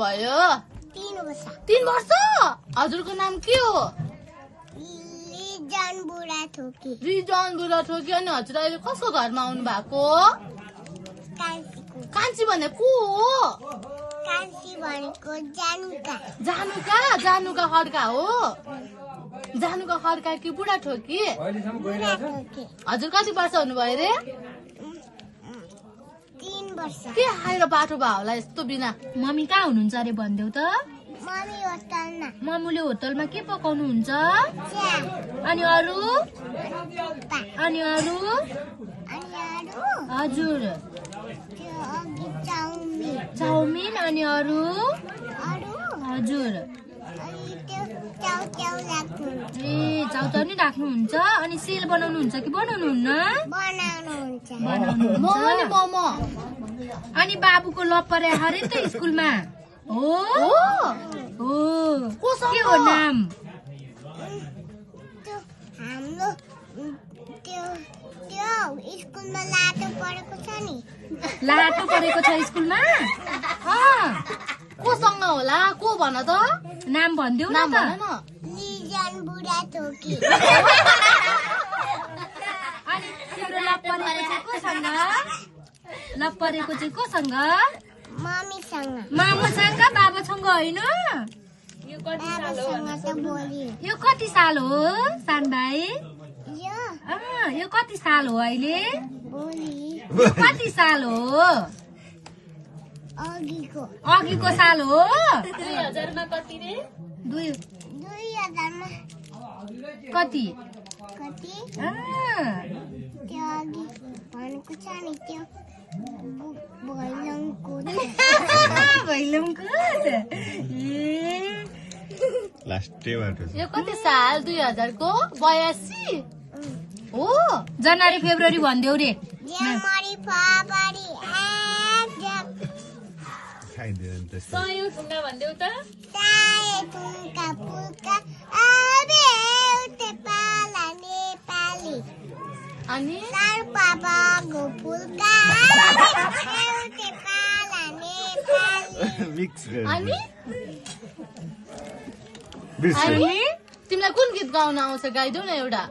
भयो 3 वर्ष 3 वर्ष हजुरको नाम के हो रिजन बुढाथोकी रिजन बुढाथोकी अनि हजुर अहिले कसको घरमा आउनु भएको कान्छी भने को हो कान्छी भनेको जानुका खड्का हो जानुका खड्का कि बुढाथोकी हजुर कति वर्ष हुनुभयो रे 3 वर्ष के खाएर बाटो भयो होला यस्तो बिना मम्मी कहाँ हुनुहुन्छ अरे भन्देऊ त मम्मी होटलमा मम्मीले होटलमा के पकाउनुहुन्छ अनि अरू हजुर चाउमिन अनि अरू हजुर ए चाउचाउ नि राख्नुहुन्छ अनि सेल बनाउनुहुन्छ कि बनाउनुहुन्न मोमो अनि बाबुको लप्परे हरे त स्कुलमा हो के हो नाम हाम्रो त्यो स्कुलमा लाटो परेको छ नि लाटो परेको छ स्कुलमा कोसँग होला को भन त नाम भनिदेऊ न त लिजन बुढाथोकी अनि तिम्रो लप्परेको चाहिँ कोसँग मामुसँग बाबासँग होइन यो कति साल हो सान भाइ यो कति साल हो अहिले कति साल हो अघिको साल हो 2000 मा कति रे 2000 मा कति त्यो अघि भनेको छ नि त्यो लास्टै बाटो यो कति साल 2000 को 82 हो जनवरी फेब्रुअरी भन्देऊ रे जनवरी फेब्रुअरी सयौं ढुङ्गा भन्देऊ त अनि अनि तिमीलाई कुन गीत गाउन आउँछ गाइदेऊ न एउटा